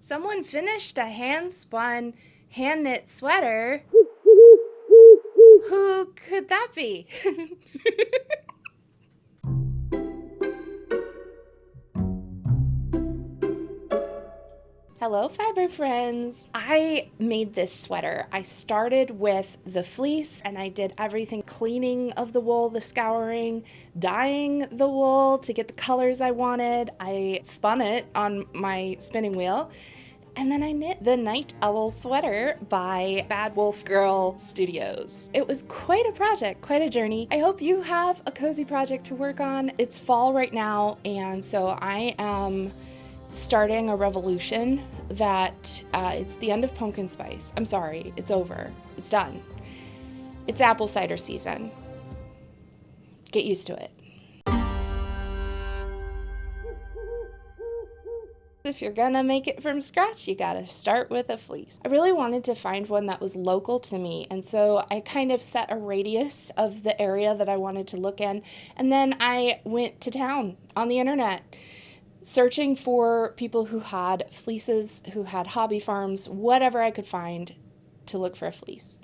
Someone finished a hand spun, hand knit sweater. Who could that be? Hello, fiber friends. I made this sweater. I started with the fleece and I did everything cleaning of the wool, the scouring, dyeing the wool to get the colors I wanted. I spun it on my spinning wheel. And then I knit the Night Owl sweater by Bad Wolf Girl Studios. It was quite a project, quite a journey. I hope you have a cozy project to work on. It's fall right now, and so I am starting a revolution that it's the end of pumpkin spice. I'm sorry, it's over. It's done. It's apple cider season. Get used to it. If you're gonna make it from scratch, you gotta start with a fleece. I really wanted to find one that was local to me, and so I kind of set a radius of the area that I wanted to look in, and then I went to town on the internet searching for people who had fleeces, who had hobby farms, whatever I could find to look for a fleece.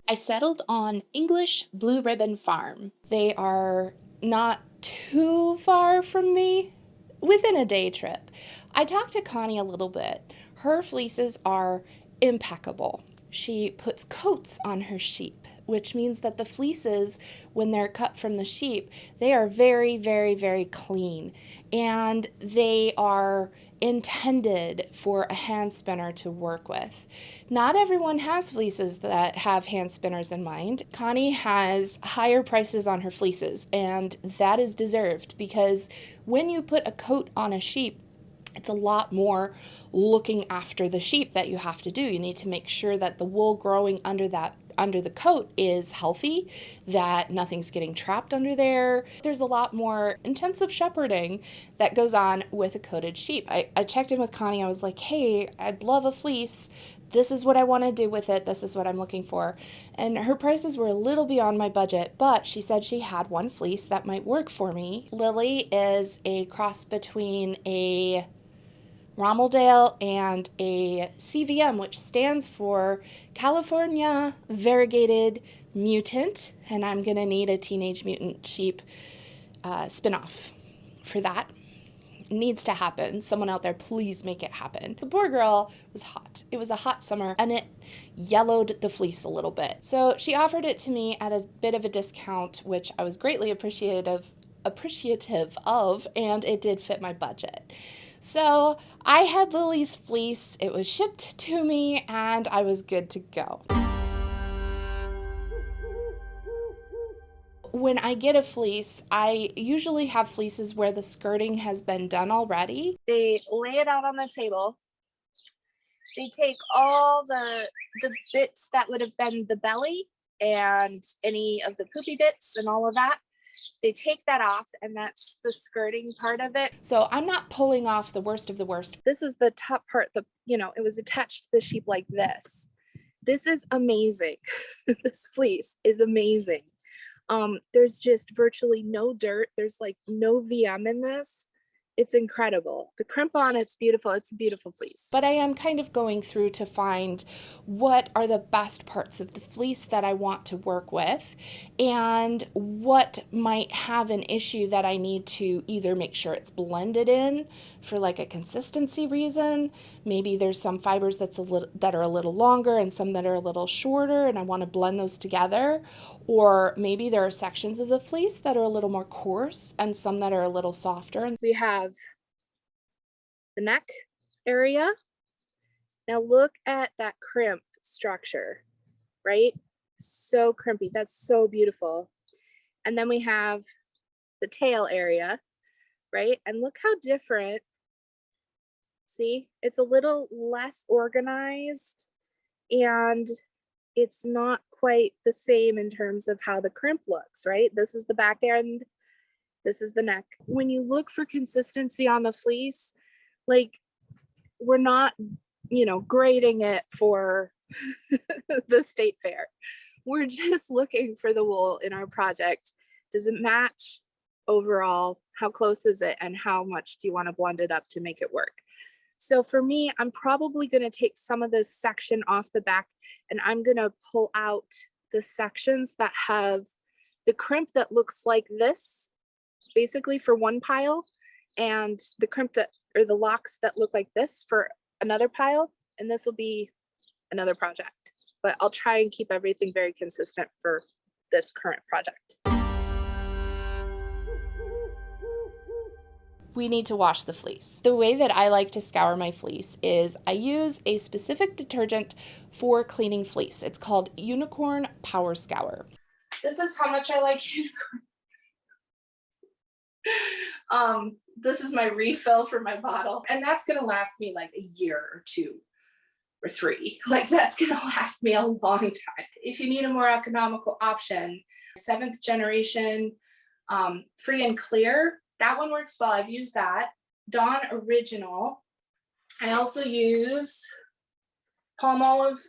I settled on English Blue Ribbon Farm. They are not too far from me, within a day trip. I talked to Connie a little bit. Her fleeces are impeccable. She puts coats on her sheep, which means that the fleeces, when they're cut from the sheep, they are very, very, very clean. And they are intended for a hand spinner to work with. Not everyone has fleeces that have hand spinners in mind. Connie has higher prices on her fleeces, and that is deserved because when you put a coat on a sheep, it's a lot more looking after the sheep that you have to do. You need to make sure that the wool growing under the coat is healthy, that nothing's getting trapped under there. There's a lot more intensive shepherding that goes on with a coated sheep. I checked in with Connie. I was like, hey, I'd love a fleece. This is what I want to do with it. This is what I'm looking for. And her prices were a little beyond my budget, but she said she had one fleece that might work for me. Lily is a cross between a Rommeldale and a CVM, which stands for California Variegated Mutant, and I'm gonna need a Teenage Mutant Sheep spinoff for that. It needs to happen. Someone out there, please make it happen. The poor girl was hot. It was a hot summer, and it yellowed the fleece a little bit. So she offered it to me at a bit of a discount, which I was greatly appreciative of, and it did fit my budget. So I had Lily's fleece, it was shipped to me, and I was good to go. When I get a fleece, I usually have fleeces where the skirting has been done already. They lay it out on the table. They take all the bits that would have been the belly and any of the poopy bits and all of that. They take that off, and that's the skirting part of it. So I'm not pulling off the worst of the worst. This is the top part, it was attached to the sheep like this. This is amazing. This fleece is amazing. There's just virtually no dirt. There's like no VM in this. It's incredible. The crimp on it's beautiful. It's a beautiful fleece. But I am kind of going through to find what are the best parts of the fleece that I want to work with and what might have an issue that I need to either make sure it's blended in for like a consistency reason. Maybe there's some fibers that are a little longer and some that are a little shorter, and I want to blend those together. Or maybe there are sections of the fleece that are a little more coarse and some that are a little softer. And we have the neck area. Now look at that crimp structure, right? So crimpy. That's so beautiful. And then we have the tail area, right? And look how different. See, it's a little less organized, and it's not quite the same in terms of how the crimp looks, right? This is the back end, this is the neck. When you look for consistency on the fleece, like we're not, grading it for the state fair. We're just looking for the wool in our project. Does it match overall? How close is it? And how much do you want to blend it up to make it work? So for me, I'm probably going to take some of this section off the back, and I'm going to pull out the sections that have the crimp that looks like this, basically for one pile, and the crimp that, or the locks that look like this for another pile. And this will be another project, but I'll try and keep everything very consistent for this current project. We need to wash the fleece. The way that I like to scour my fleece is I use a specific detergent for cleaning fleece. It's called Unicorn Power Scour. This is how much I like Unicorn. This is my refill for my bottle, and that's gonna last me like a year or 2 or 3. Like, that's gonna last me a long time. If you need a more economical option, 7th generation, free and clear, that one works well. I've used that. Dawn Original. I also use Palmolive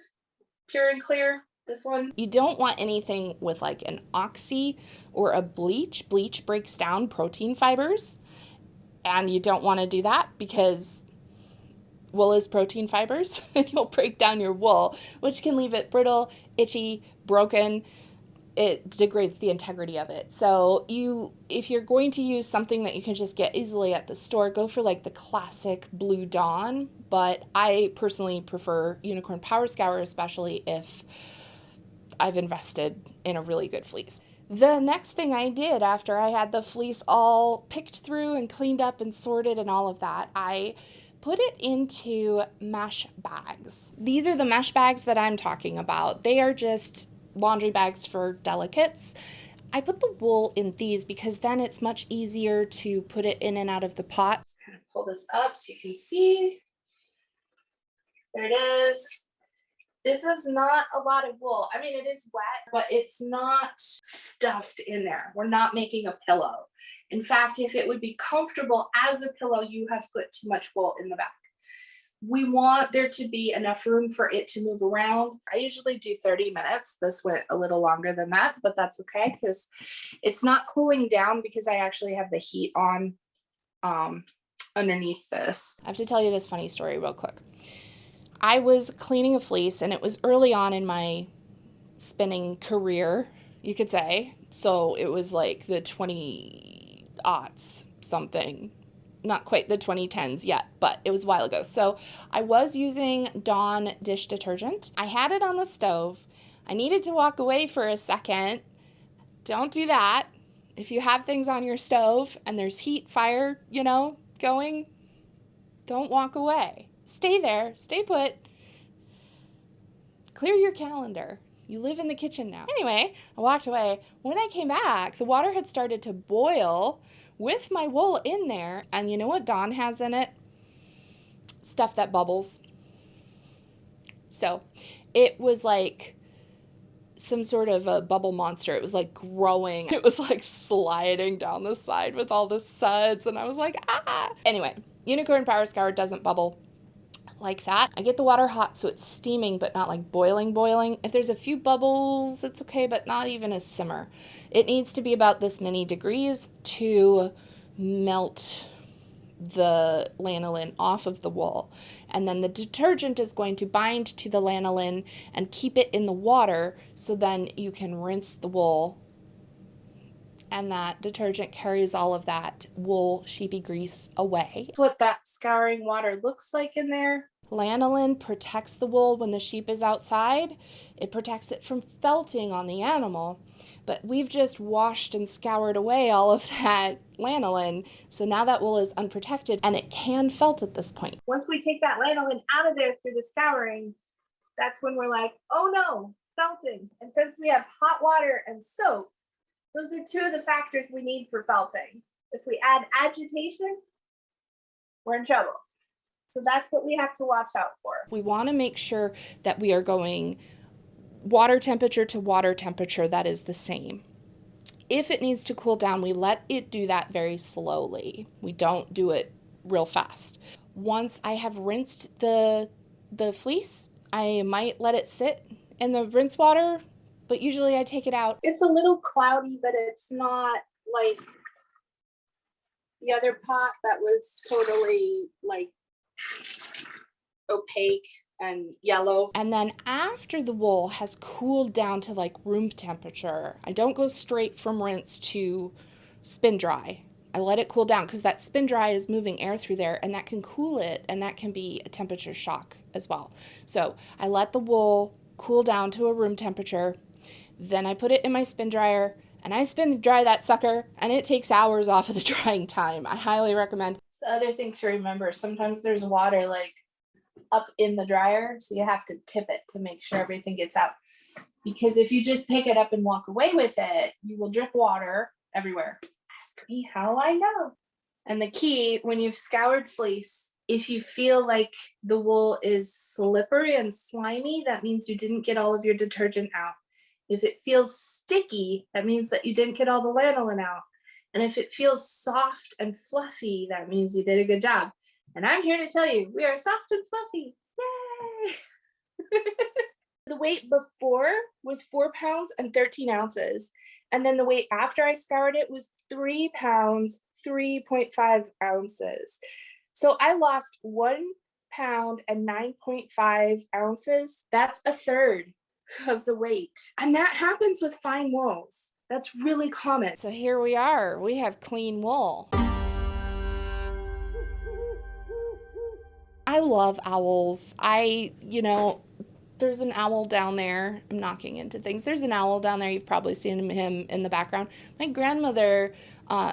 Pure and Clear. This one. You don't want anything with like an oxy or a bleach. Bleach breaks down protein fibers, and you don't want to do that because wool is protein fibers, and you'll break down your wool, which can leave it brittle, itchy, broken. It degrades the integrity of it. So if you're going to use something that you can just get easily at the store, go for like the classic Blue Dawn. But I personally prefer Unicorn Power Scour, especially if I've invested in a really good fleece. The next thing I did after I had the fleece all picked through and cleaned up and sorted and all of that, I put it into mesh bags. These are the mesh bags that I'm talking about. They are just laundry bags for delicates. I put the wool in these because then it's much easier to put it in and out of the pot. Let's kind of pull this up so you can see. There it is. This is not a lot of wool. I mean, it is wet, but it's not stuffed in there. We're not making a pillow. In fact, if it would be comfortable as a pillow, you have put too much wool in the back. We want there to be enough room for it to move around. I usually do 30 minutes. This went a little longer than that, but that's okay because it's not cooling down because I actually have the heat on underneath this. I have to tell you this funny story real quick. I was cleaning a fleece, and it was early on in my spinning career, you could say. So it was like the 20-aughts something. Not quite the 2010s yet, but it was a while ago. So I was using Dawn dish detergent. I had it on the stove. I needed to walk away for a second. Don't do that. If you have things on your stove and there's heat, fire, going, don't walk away. Stay there. Stay put. Clear your calendar. You live in the kitchen now. Anyway, I walked away. When I came back, the water had started to boil with my wool in there. And you know what Dawn has in it? Stuff that bubbles. So it was like some sort of a bubble monster. It was like growing. It was like sliding down the side with all the suds. And I was like, ah. Anyway, Unicorn Power Scour doesn't bubble like that. I get the water hot so it's steaming, but not like boiling. If there's a few bubbles, it's okay, but not even a simmer. It needs to be about this many degrees to melt the lanolin off of the wool. And then the detergent is going to bind to the lanolin and keep it in the water, so then you can rinse the wool, and that detergent carries all of that wool sheepy grease away. That's what that scouring water looks like in there. Lanolin protects the wool when the sheep is outside. It protects it from felting on the animal. But we've just washed and scoured away all of that lanolin, so now that wool is unprotected and it can felt at this point. Once we take that lanolin out of there through the scouring, that's when we're like, oh no, felting. And since we have hot water and soap, those are two of the factors we need for felting. If we add agitation, we're in trouble. So that's what we have to watch out for. We want to make sure that we are going water temperature to water temperature that is the same. If it needs to cool down, we let it do that very slowly. We don't do it real fast. Once I have rinsed the fleece, I might let it sit in the rinse water, but usually I take it out. It's a little cloudy, but it's not like the other pot that was totally like opaque and yellow. And then after the wool has cooled down to like room temperature, I don't go straight from rinse to spin dry. I let it cool down because that spin dry is moving air through there and that can cool it, and that can be a temperature shock as well. So I let the wool cool down to a room temperature. Then I put it in my spin dryer and I spin dry that sucker, and it takes hours off of the drying time. I highly recommend. The other thing to remember, sometimes there's water like up in the dryer, so you have to tip it to make sure everything gets out. Because if you just pick it up and walk away with it, you will drip water everywhere. Ask me how I know. And the key, when you've scoured fleece, if you feel like the wool is slippery and slimy, that means you didn't get all of your detergent out. If it feels sticky, that means that you didn't get all the lanolin out. And if it feels soft and fluffy, that means you did a good job. And I'm here to tell you, we are soft and fluffy. Yay! The weight before was 4 pounds and 13 ounces. And then the weight after I scoured it was 3 pounds, 3.5 ounces. So I lost 1 pound and 9.5 ounces. That's a third of the weight. And that happens with fine wools. That's really common. So here we are. We have clean wool. I love owls. There's an owl down there. I'm knocking into things. There's an owl down there. You've probably seen him in the background. My grandmother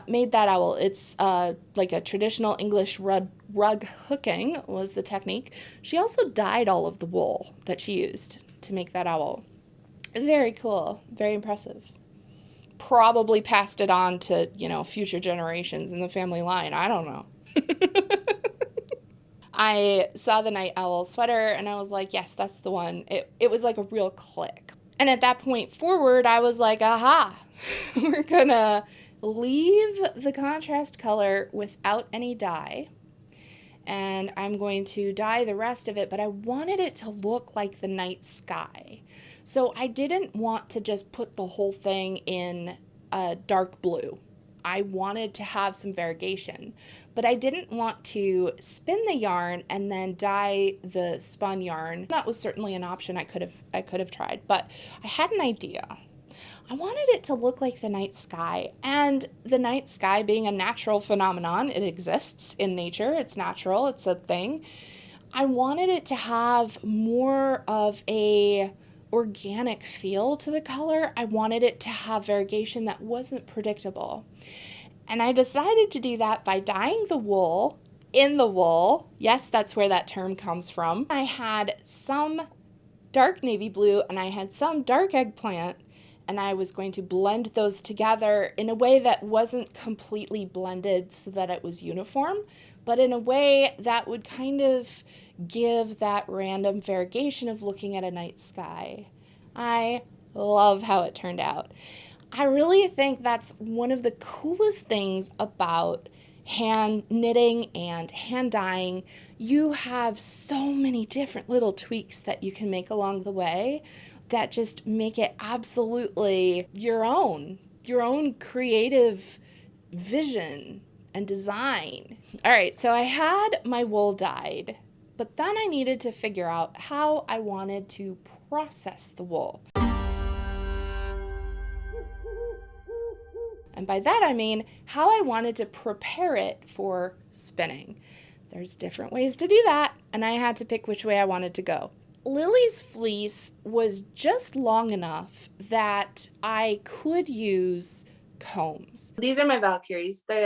made that owl. It's like a traditional English rug hooking was the technique. She also dyed all of the wool that she used to make that owl. Very cool. Very impressive. Probably passed it on to, future generations in the family line. I don't know. I saw the night owl sweater and I was like, yes, that's the one. It was like a real click. And at that point forward, I was like, aha, we're gonna leave the contrast color without any dye. And I'm going to dye the rest of it, but I wanted it to look like the night sky. So I didn't want to just put the whole thing in a dark blue. I wanted to have some variegation, but I didn't want to spin the yarn and then dye the spun yarn. That was certainly an option I could have tried, but I had an idea. I wanted it to look like the night sky, and the night sky being a natural phenomenon, it exists in nature, it's natural, it's a thing. I wanted it to have more of a organic feel to the color. I wanted it to have variegation that wasn't predictable. And I decided to do that by dyeing the wool in the wool. Yes, that's where that term comes from. I had some dark navy blue and I had some dark eggplant, and I was going to blend those together in a way that wasn't completely blended so that it was uniform, but in a way that would kind of give that random variegation of looking at a night sky. I love how it turned out. I really think that's one of the coolest things about hand knitting and hand dyeing. You have so many different little tweaks that you can make along the way that just make it absolutely your own creative vision and design. All right, so I had my wool dyed, but then I needed to figure out how I wanted to process the wool. And by that I mean how I wanted to prepare it for spinning. There's different ways to do that, and I had to pick which way I wanted to go. Lily's fleece was just long enough that I could use combs. These are my Valkyries. They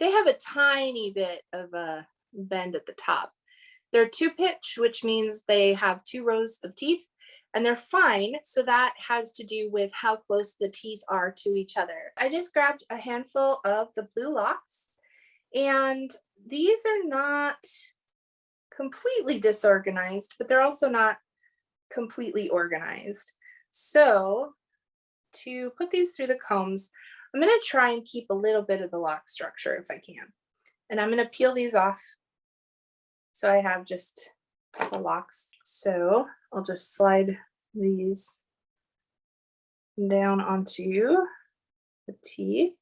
have a tiny bit of a bend at the top. They're 2-pitch, which means they have 2 rows of teeth, and they're fine. So that has to do with how close the teeth are to each other. I just grabbed a handful of the blue locks, and these are not completely disorganized, but they're also not completely organized. So to put these through the combs, I'm going to try and keep a little bit of the lock structure if I can. And I'm going to peel these off so I have just the locks. So I'll just slide these down onto the teeth.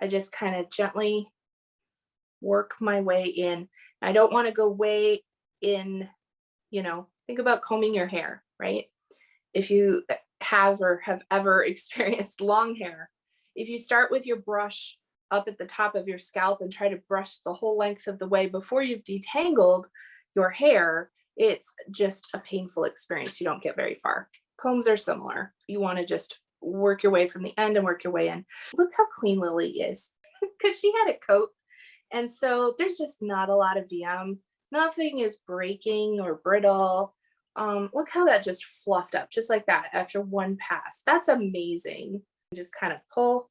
I just kind of gently work my way in. I don't want to go way in, think about combing your hair, right? If you have or have ever experienced long hair, if you start with your brush up at the top of your scalp and try to brush the whole length of the way before you've detangled your hair, it's just a painful experience. You don't get very far. Combs are similar. You want to just work your way from the end and work your way in. Look how clean Lily is because she had a coat. And so there's just not a lot of VM. Nothing is breaking or brittle. Look how that just fluffed up just like that after one pass. That's amazing. Just kind of pull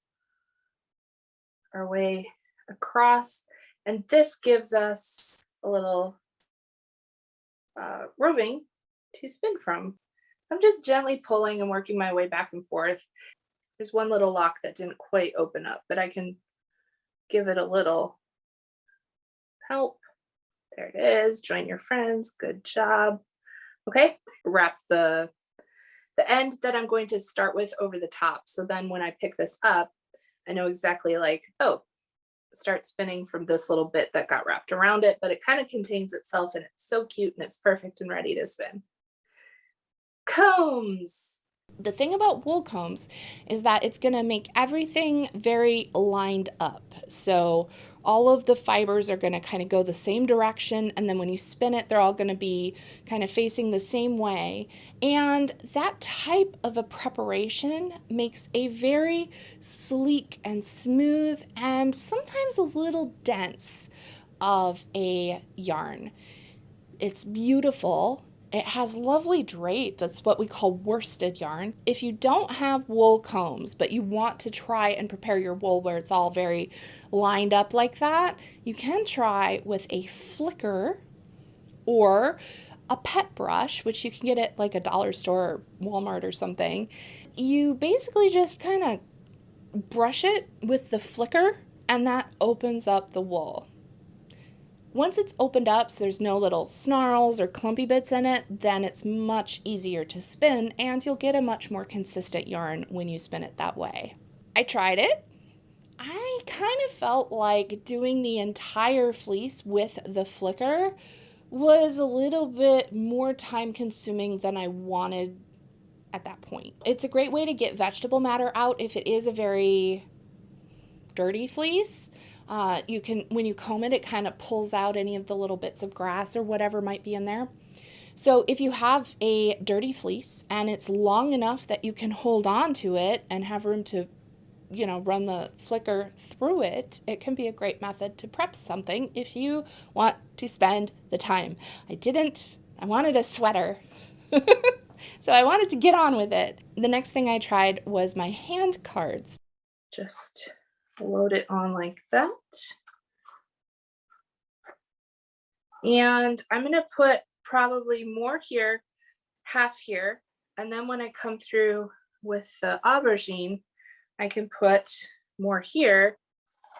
our way across. And this gives us a little roving to spin from. I'm just gently pulling and working my way back and forth. There's one little lock that didn't quite open up, but I can give it a little help. There it is. Join your friends. Good job. Okay, wrap the end that I'm going to start with over the top. So then when I pick this up, I know exactly like, oh, start spinning from this little bit that got wrapped around it, but it kind of contains itself and it's so cute and it's perfect and ready to spin. Combs. The thing about wool combs is that it's going to make everything very lined up. So all of the fibers are going to kind of go the same direction. And then when you spin it, they're all going to be kind of facing the same way. And that type of a preparation makes a very sleek and smooth and sometimes a little dense of a yarn. It's beautiful. It has lovely drape. That's what we call worsted yarn. If you don't have wool combs, but you want to try and prepare your wool where it's all very lined up like that, you can try with a flicker or a pet brush, which you can get at like a dollar store or Walmart or something. You basically just kind of brush it with the flicker and that opens up the wool. Once it's opened up so there's no little snarls or clumpy bits in it, then it's much easier to spin and you'll get a much more consistent yarn when you spin it that way. I tried it. I kind of felt like doing the entire fleece with the flicker was a little bit more time consuming than I wanted at that point. It's a great way to get vegetable matter out if it is a very dirty fleece. You can, when you comb it, it kind of pulls out any of the little bits of grass or whatever might be in there. So if you have a dirty fleece and it's long enough that you can hold on to it and have room to, run the flicker through it, it can be a great method to prep something if you want to spend the time. I wanted a sweater. So I wanted to get on with it. The next thing I tried was my hand cards. Just load it on like that. And I'm going to put probably more here, half here. And then when I come through with the aubergine, I can put more here,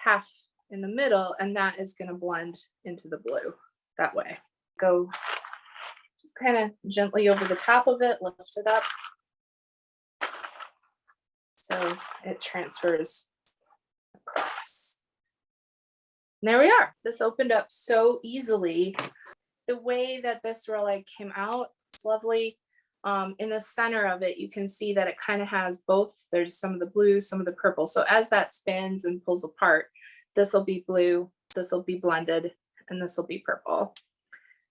half in the middle, and that is going to blend into the blue that way. Go just kind of gently over the top of it, lift it up. So it transfers across. And there we are. This opened up so easily. The way that this roll came out, it's lovely. In the center of it, you can see that it kind of has both. There's some of the blue, some of the purple. So as that spins and pulls apart, this will be blue, this will be blended, and this will be purple.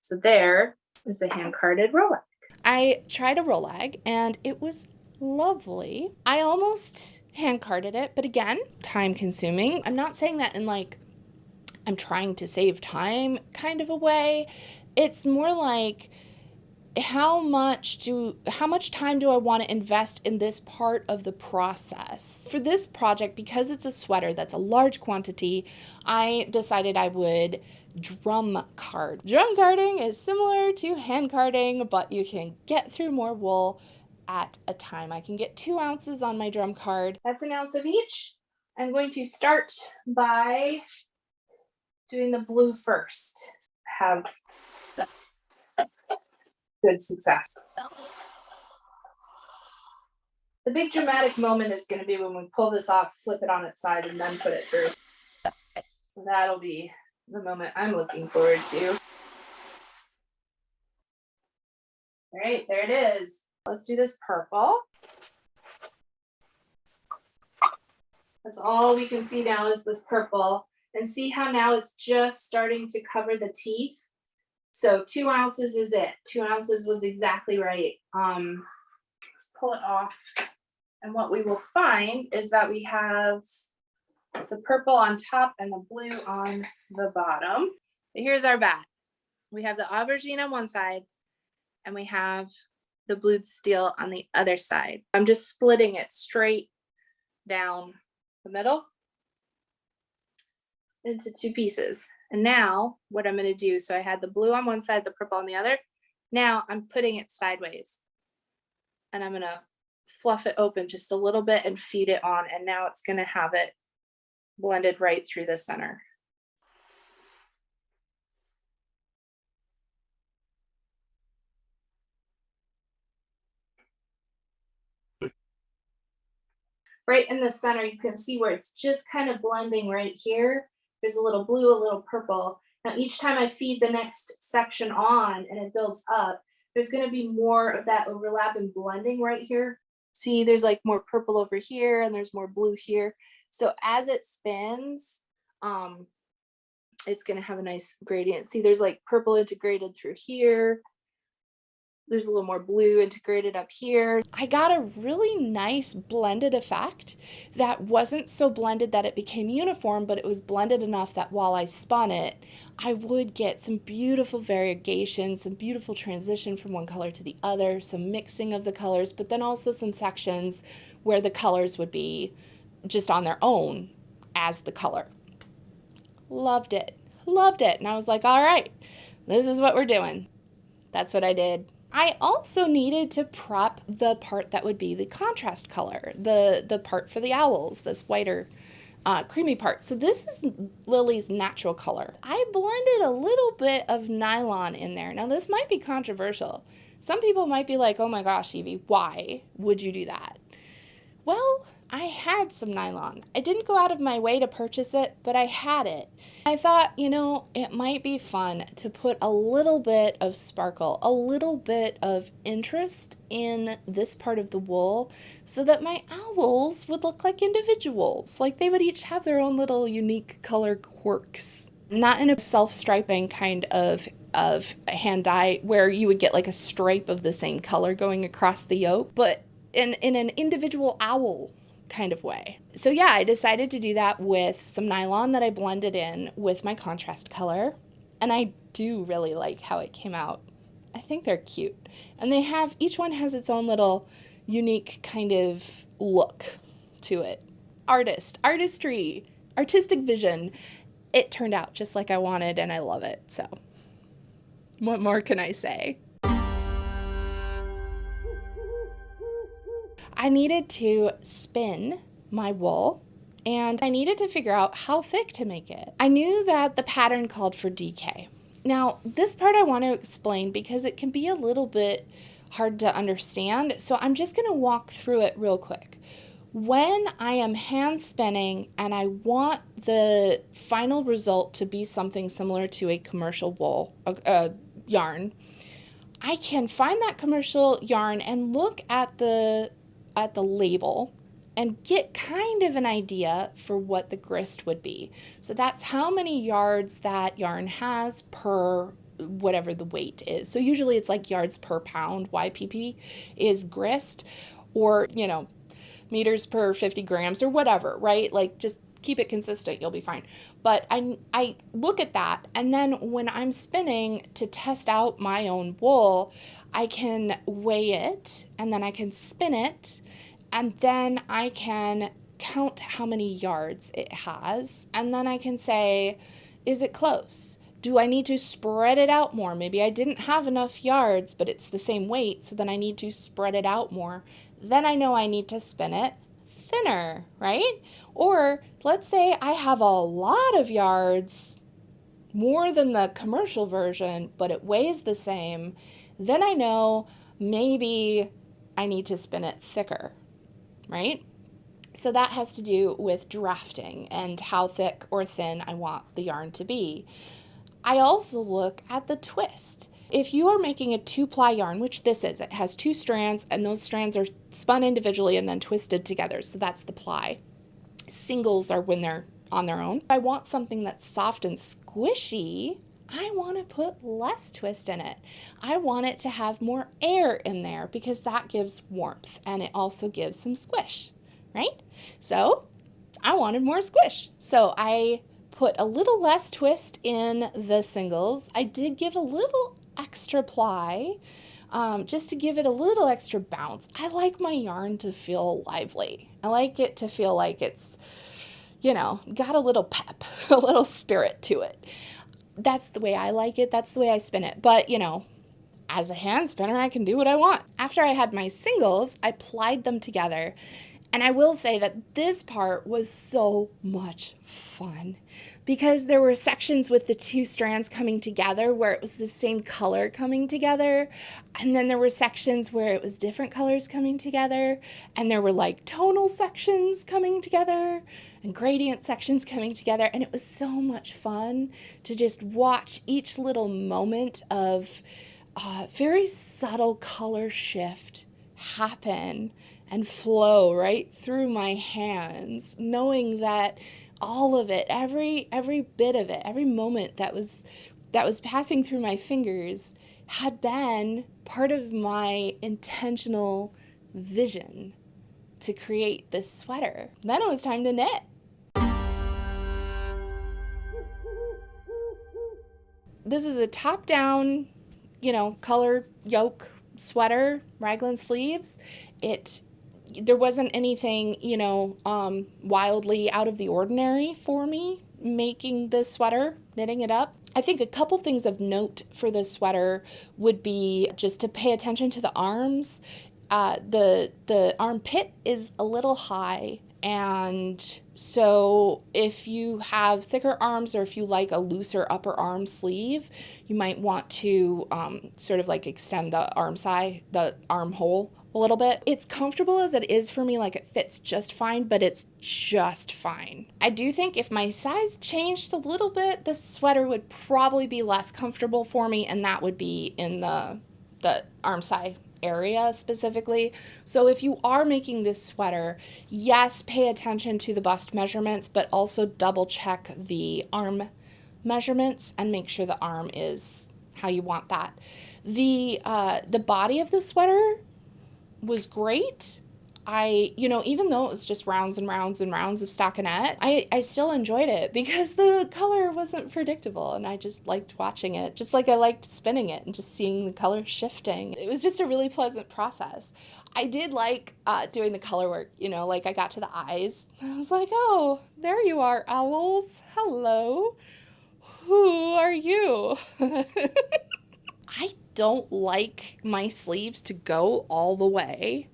So there is the hand-carded rolag. I tried a rolag and it was lovely. I almost hand-carded it, but again, time consuming. I'm not saying that in like I'm trying to save time kind of a way. It's more like how much time do I want to invest in this part of the process? For this project, because it's a sweater that's a large quantity, I decided I would drum card. Drum carding is similar to hand carding, but you can get through more wool at a time. I can get 2 ounces on my drum card. That's an ounce of each. I'm going to start by doing the blue first. Have good success. The big dramatic moment is going to be when we pull this off, flip it on its side, and then put it through. That'll be the moment I'm looking forward to. All right, there it is. Let's do this purple. That's all we can see now is this purple. And see how now it's just starting to cover the teeth? So 2 ounces is it. 2 ounces was exactly right. Let's pull it off. And what we will find is that we have the purple on top and the blue on the bottom. Here's our bat. We have the aubergine on one side and we have the blued steel on the other side. I'm just splitting it straight down the middle into 2 pieces. And now what I'm going to do, so I had the blue on one side, the purple on the other. Now I'm putting it sideways and I'm going to fluff it open just a little bit and feed it on. And now it's going to have it blended right through the center. Right in the center, you can see where it's just kind of blending right here. There's a little blue, a little purple. Now, each time I feed the next section on and it builds up, there's going to be more of that overlap and blending right here. See, there's like more purple over here and there's more blue here. So as it spins, it's going to have a nice gradient. See, there's like purple integrated through here. There's a little more blue integrated up here. I got a really nice blended effect that wasn't so blended that it became uniform, but it was blended enough that while I spun it, I would get some beautiful variegation, some beautiful transition from one color to the other, some mixing of the colors, but then also some sections where the colors would be just on their own as the color. Loved it. Loved it. And I was like, all right, this is what we're doing. That's what I did. I also needed to prep the part that would be the contrast color, the part for the owls, this whiter, creamy part. So this is Lily's natural color. I blended a little bit of nylon in there. Now this might be controversial. Some people might be like, oh my gosh, Evie, why would you do that? Well, I had some nylon. I didn't go out of my way to purchase it, but I had it. I thought, it might be fun to put a little bit of sparkle, a little bit of interest in this part of the wool so that my owls would look like individuals, like they would each have their own little unique color quirks. Not in a self-striping kind of hand dye where you would get like a stripe of the same color going across the yoke, but in an individual owl kind of way. So yeah, I decided to do that with some nylon that I blended in with my contrast color. And I do really like how it came out. I think they're cute. And each one has its own little unique kind of look to it. Artistry, artistic vision. It turned out just like I wanted and I love it. So what more can I say? I needed to spin my wool and I needed to figure out how thick to make it. I knew that the pattern called for DK. Now, this part I want to explain because it can be a little bit hard to understand, so I'm just going to walk through it real quick. When I am hand spinning and I want the final result to be something similar to a commercial wool yarn, I can find that commercial yarn and look at the label and get kind of an idea for what the grist would be. So that's how many yards that yarn has per whatever the weight is. So usually it's like yards per pound, YPP is grist, or, meters per 50 grams or whatever, right? Like just keep it consistent, you'll be fine. But I look at that, and then when I'm spinning to test out my own wool, I can weigh it, and then I can spin it, and then I can count how many yards it has, and then I can say, is it close? Do I need to spread it out more? Maybe I didn't have enough yards, but it's the same weight, so then I need to spread it out more. Then I know I need to spin it thinner, right? Or let's say I have a lot of yards, more than the commercial version, but it weighs the same. Then I know maybe I need to spin it thicker, right? So that has to do with drafting and how thick or thin I want the yarn to be. I also look at the twist. If you are making a 2-ply yarn, which this is, it has 2 strands and those strands are spun individually and then twisted together. So that's the ply. Singles are when they're on their own. If I want something that's soft and squishy, I want to put less twist in it. I want it to have more air in there because that gives warmth and it also gives some squish, right? So I wanted more squish. So I put a little less twist in the singles. I did give a little extra ply just to give it a little extra bounce. I like my yarn to feel lively. I like it to feel like it's, got a little pep, a little spirit to it. That's the way I like it. That's the way I spin it. But, as a hand spinner, I can do what I want. After I had my singles, I plied them together. And I will say that this part was so much fun because there were sections with the 2 strands coming together where it was the same color coming together. And then there were sections where it was different colors coming together. And there were like tonal sections coming together and gradient sections coming together. And it was so much fun to just watch each little moment of very subtle color shift happen and flow right through my hands, knowing that all of it, every bit of it, every moment that was passing through my fingers had been part of my intentional vision to create this sweater. Then it was time to knit. This is a top-down, color yoke sweater, raglan sleeves. There wasn't anything, wildly out of the ordinary for me making this sweater, knitting it up. I think a couple things of note for this sweater would be just to pay attention to the arms. The armpit is a little high, and so if you have thicker arms or if you like a looser upper arm sleeve, you might want to sort of like extend the armhole a little bit. It's comfortable as it is for me, like it fits just fine, but it's just fine. I do think if my size changed a little bit, this sweater would probably be less comfortable for me, and that would be in the arm size area specifically. So if you are making this sweater, yes, pay attention to the bust measurements, but also double check the arm measurements and make sure the arm is how you want that. The body of the sweater was great. Even though it was just rounds and rounds and rounds of stockinette, I still enjoyed it because the color wasn't predictable and I just liked watching it, just like I liked spinning it and just seeing the color shifting. It was just a really pleasant process. I did like doing the color work, like I got to the eyes. I was like, oh, there you are, owls. Hello. Who are you? I don't like my sleeves to go all the way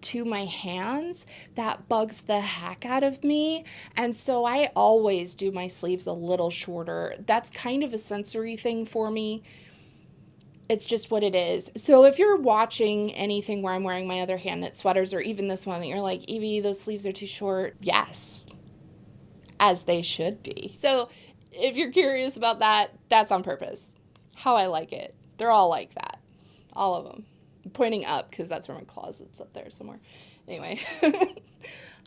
to my hands. That bugs the heck out of me. And so I always do my sleeves a little shorter. That's kind of a sensory thing for me. It's just what it is. So if you're watching anything where I'm wearing my other hand knit sweaters or even this one, and you're like, Evie, those sleeves are too short. Yes, as they should be. So if you're curious about that, that's on purpose. How I like it. They're all like that. All of them. I'm pointing up because that's where my closet's up there somewhere. Anyway,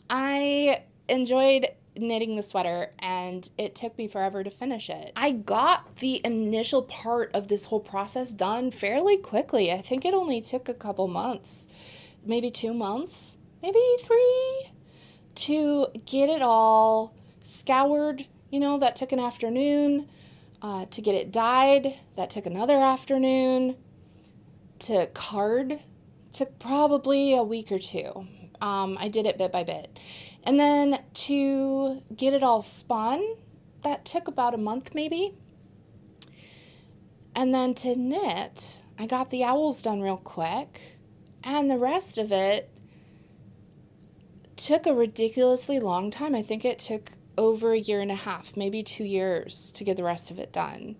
I enjoyed knitting the sweater and it took me forever to finish it. I got the initial part of this whole process done fairly quickly. I think it only took a couple months, maybe 2 months, maybe 3, to get it all scoured. That took an afternoon. To get it dyed, that took another afternoon. To card took probably a week or 2. I did it bit by bit. And then to get it all spun, that took about a month maybe. And then to knit, I got the owls done real quick. And the rest of it took a ridiculously long time. I think it took over 1.5 years, maybe 2 years to get the rest of it done.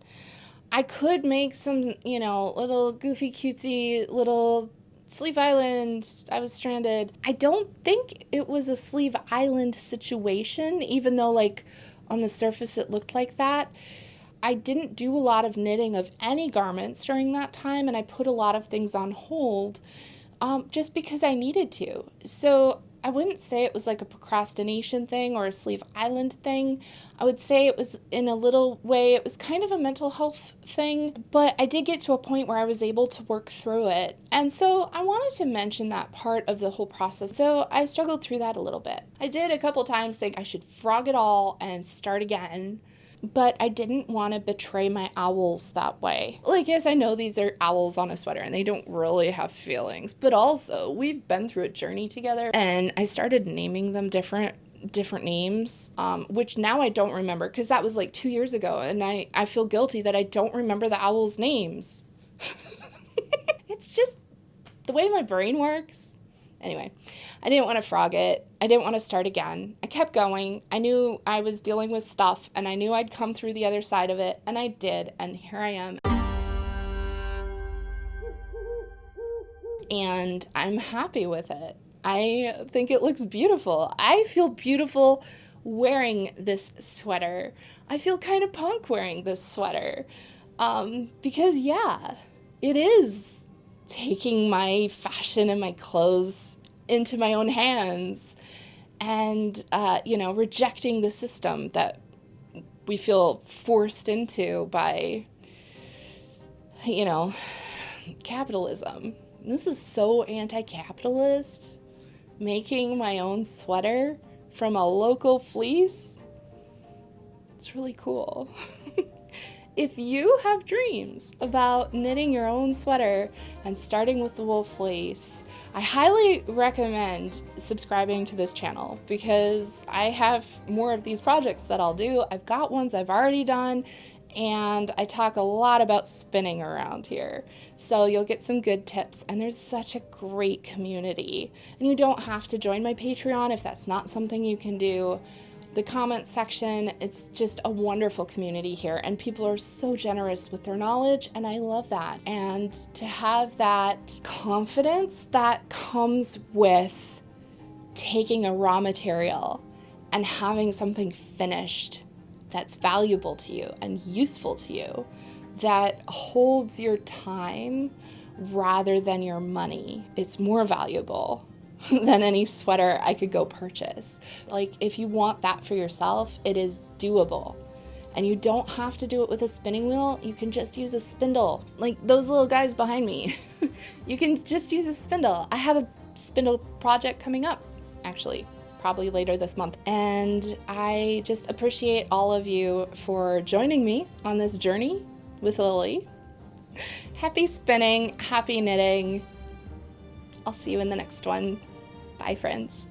I could make some, little goofy cutesy little Sleeve Island, I was stranded. I don't think it was a Sleeve Island situation, even though like on the surface it looked like that. I didn't do a lot of knitting of any garments during that time, and I put a lot of things on hold just because I needed to. So I wouldn't say it was like a procrastination thing or a Sleeve Island thing. I would say it was, in a little way, it was kind of a mental health thing, but I did get to a point where I was able to work through it. And so I wanted to mention that part of the whole process. So I struggled through that a little bit. I did a couple times think I should frog it all and start again, but I didn't want to betray my owls that way. Like, yes, I know these are owls on a sweater and they don't really have feelings, but also we've been through a journey together, and I started naming them different names, which now I don't remember because that was like 2 years ago, and I feel guilty that I don't remember the owls' names. It's just the way my brain works. Anyway, I didn't want to frog it. I didn't want to start again. I kept going. I knew I was dealing with stuff, and I knew I'd come through the other side of it, and I did, and here I am. And I'm happy with it. I think it looks beautiful. I feel beautiful wearing this sweater. I feel kind of punk wearing this sweater. Because yeah, it is taking my fashion and my clothes into my own hands and, rejecting the system that we feel forced into by, capitalism. This is so anti-capitalist. Making my own sweater from a local fleece. It's really cool. If you have dreams about knitting your own sweater and starting with the wool fleece, I highly recommend subscribing to this channel because I have more of these projects that I'll do. I've got ones I've already done, and I talk a lot about spinning around here. So you'll get some good tips, and there's such a great community. And you don't have to join my Patreon if that's not something you can do. The comment section, it's just a wonderful community here, and people are so generous with their knowledge, and I love that. And to have that confidence that comes with taking a raw material and having something finished that's valuable to you and useful to you, that holds your time rather than your money. It's more valuable than any sweater I could go purchase. Like, if you want that for yourself, it is doable. And you don't have to do it with a spinning wheel. You can just use a spindle, like those little guys behind me. You can just use a spindle. I have a spindle project coming up, actually, probably later this month. And I just appreciate all of you for joining me on this journey with Lily. Happy spinning, happy knitting. I'll see you in the next one. Bye, friends.